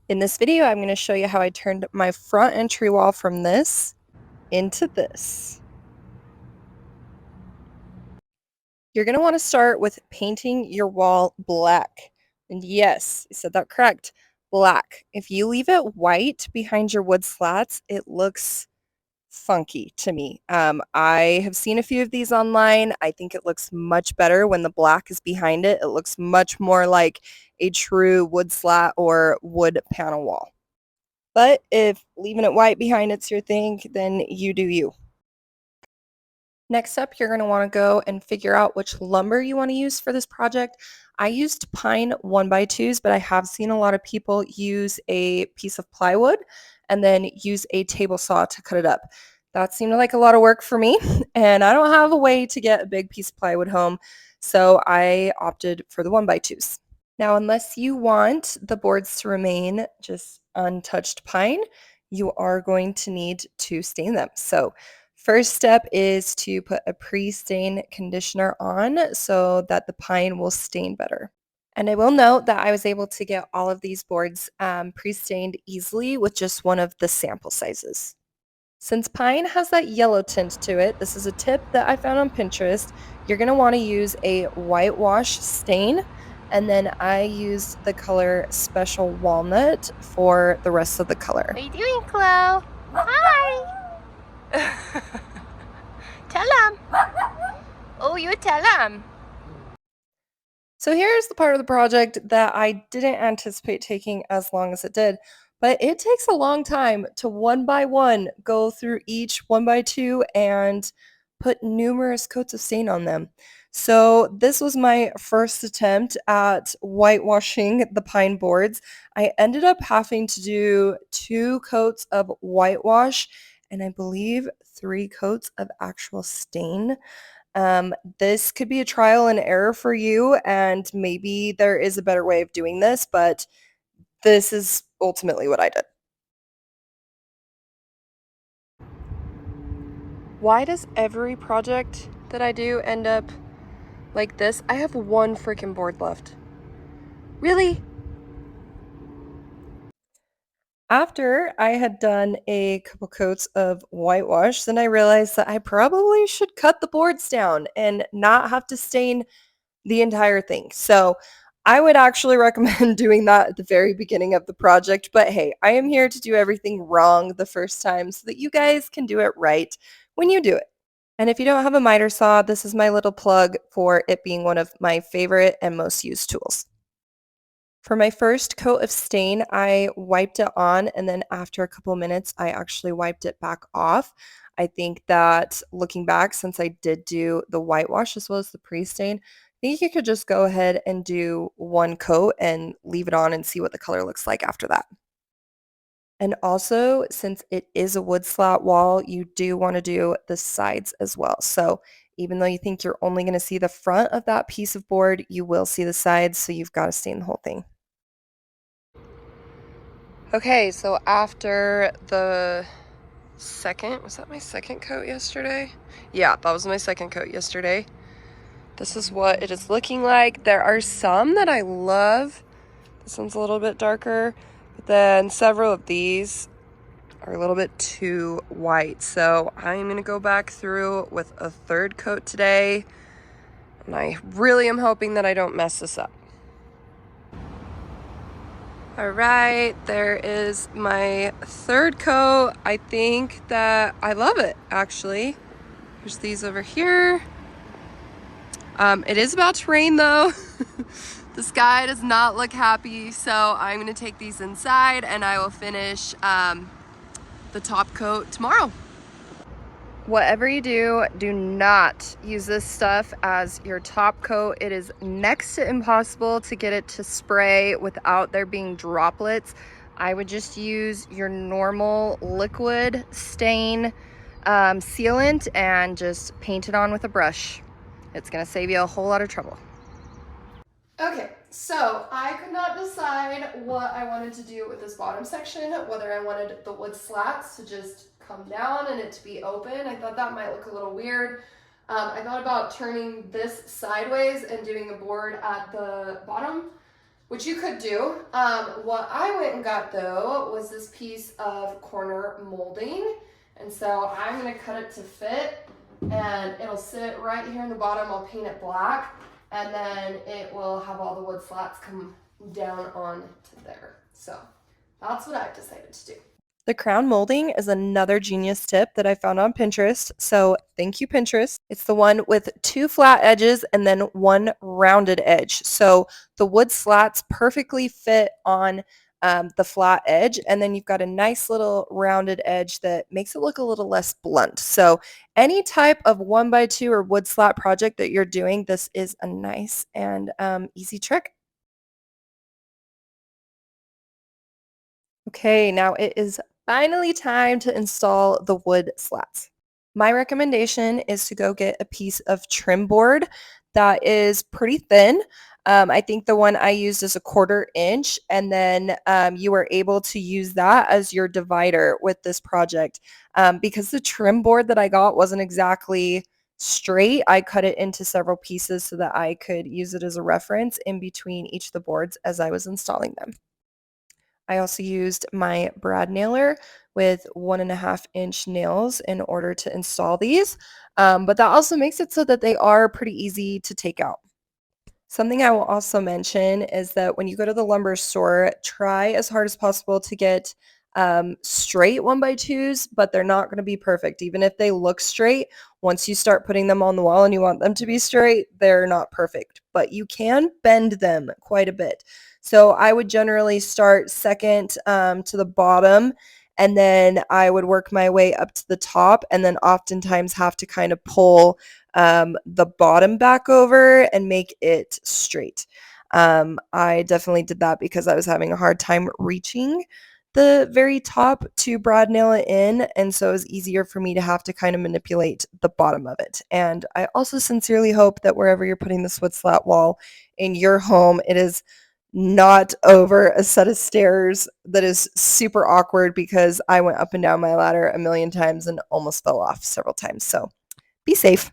In this video, I'm going to show you how I turned my front entry wall from this into this. You're going to want to start with painting your wall black. And yes, I said that correct, black. If you leave it white behind your wood slats, it looks funky to me. I have seen a few of these online. I think it looks much better when the black is behind it. It looks much more like a true wood slat or wood panel wall. But if leaving it white behind it's your thing, then you do you. Next up, you're going to want to go and figure out which lumber you want to use for this project. I used pine 1x2s, but I have seen a lot of people use a piece of plywood and then use a table saw to cut it up. That seemed like a lot of work for me, and I don't have a way to get a big piece of plywood home, so I opted for the 1x2s. Now, unless you want the boards to remain just untouched pine, you are going to need to stain them. So first step is to put a pre-stain conditioner on so that the pine will stain better. And I will note that I was able to get all of these boards pre-stained easily with just one of the sample sizes. Since pine has that yellow tint to it, this is a tip that I found on Pinterest. You're going to want to use a whitewash stain, and then I used the color Special Walnut for the rest of the color. What are you doing, Chloe? Hi! Tell him. Oh, you tell him. So here's the part of the project that I didn't anticipate taking as long as it did, but it takes a long time to one by one go through each 1x2 and put numerous coats of stain on them. So this was my first attempt at whitewashing the pine boards. I ended up having to do 2 coats of whitewash and I believe 3 coats of actual stain. This could be a trial and error for you, and maybe there is a better way of doing this, but this is ultimately what I did. Why does every project that I do end up like this? I have one freaking board left. Really? After I had done a couple coats of whitewash, then I realized that I probably should cut the boards down and not have to stain the entire thing. So I would actually recommend doing that at the very beginning of the project. But hey, I am here to do everything wrong the first time so that you guys can do it right when you do it. And if you don't have a miter saw, this is my little plug for it being one of my favorite and most used tools. For my first coat of stain, I wiped it on, and then after a couple minutes, I actually wiped it back off. I think that looking back, since I did do the whitewash as well as the pre-stain, I think you could just go ahead and do one coat and leave it on and see what the color looks like after that. And also, since it is a wood slat wall, you do want to do the sides as well. So even though you think you're only going to see the front of that piece of board, you will see the sides, so you've got to stain the whole thing. Okay, so after the second, was that my second coat yesterday? Yeah, that was my second coat yesterday. This is what it is looking like. There are some that I love. This one's a little bit darker, but then several of these are a little bit too white. So I'm gonna go back through with a third coat today, and I really am hoping that I don't mess this up. All right, there is my third coat. I think that I love it, actually. There's these over here. It is about to rain though. The sky does not look happy, so I'm gonna take these inside and I will finish the top coat tomorrow. Whatever you do, do not use this stuff as your top coat. It is next to impossible to get it to spray without there being droplets. I would just use your normal liquid stain sealant and just paint it on with a brush. It's gonna save you a whole lot of trouble. Okay, so I could not decide what I wanted to do with this bottom section, whether I wanted the wood slats to just come down and it to be open. I thought that might look a little weird. I thought about turning this sideways and doing a board at the bottom, Which you could do. What I went and got though was this piece of corner molding. And so I'm gonna cut it to fit and it'll sit right here in the bottom. I'll paint it black and then it will have all the wood slats come down on to there. So that's what I've decided to do. The crown molding is another genius tip that I found on Pinterest. So thank you, Pinterest. It's the one with 2 flat edges and then 1 rounded edge. So the wood slats perfectly fit on the flat edge, and then you've got a nice little rounded edge that makes it look a little less blunt. So any type of 1x2 or wood slat project that you're doing, this is a nice and easy trick. Okay, now it is finally time to install the wood slats. My recommendation is to go get a piece of trim board that is pretty thin. I think the one I used is a 1/4 inch, and then you are able to use that as your divider with this project. Because the trim board that I got wasn't exactly straight, I cut it into several pieces so that I could use it as a reference in between each of the boards as I was installing them. I also used my brad nailer with 1.5-inch nails in order to install these, but that also makes it so that they are pretty easy to take out. Something I will also mention is that when you go to the lumber store, try as hard as possible to get straight 1x2s, but they're not going to be perfect. Even if they look straight, once you start putting them on the wall and you want them to be straight, they're not perfect, but you can bend them quite a bit. So I would generally start second to the bottom, and then I would work my way up to the top, and then oftentimes have to kind of pull the bottom back over and make it straight. I definitely did that because I was having a hard time reaching the very top to brad nail it in, and so it was easier for me to have to kind of manipulate the bottom of it. And I also sincerely hope that wherever you're putting this wood slat wall in your home, it is not over a set of stairs that is super awkward, because I went up and down my ladder a million times and almost fell off several times. So be safe.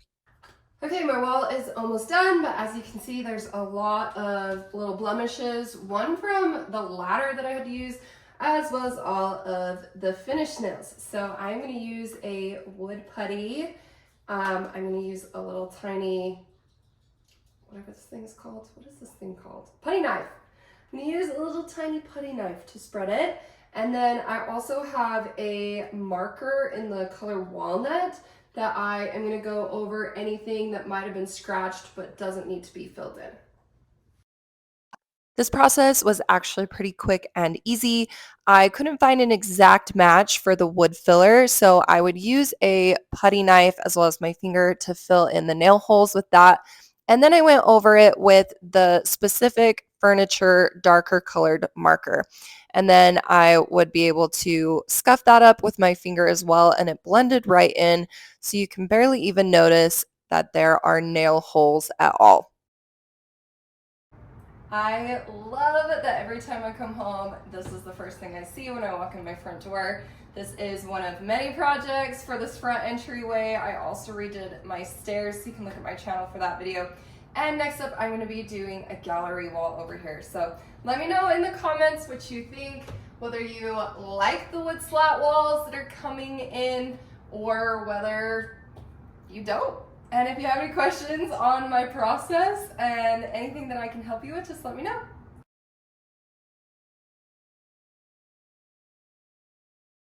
Okay, my wall is almost done, but as you can see, there's a lot of little blemishes, one from the ladder that I had to use, as well as all of the finish nails. So I'm going to use a wood putty. I'm going to use a little tiny, whatever this thing is called. What is this thing called? Putty knife. I'm going to use a little tiny putty knife to spread it. And then I also have a marker in the color walnut that I am going to go over anything that might have been scratched but doesn't need to be filled in. This process was actually pretty quick and easy. I couldn't find an exact match for the wood filler, so I would use a putty knife as well as my finger to fill in the nail holes with that. And then I went over it with the specific furniture darker colored marker. And then I would be able to scuff that up with my finger as well, and it blended right in, so you can barely even notice that there are nail holes at all. I love that every time I come home, this is the first thing I see when I walk in my front door. This is one of many projects for this front entryway. I also redid my stairs, so you can look at my channel for that video. And next up, I'm gonna be doing a gallery wall over here. So let me know in the comments what you think, whether you like the wood slat walls that are coming in or whether you don't. And if you have any questions on my process and anything that I can help you with, just let me know.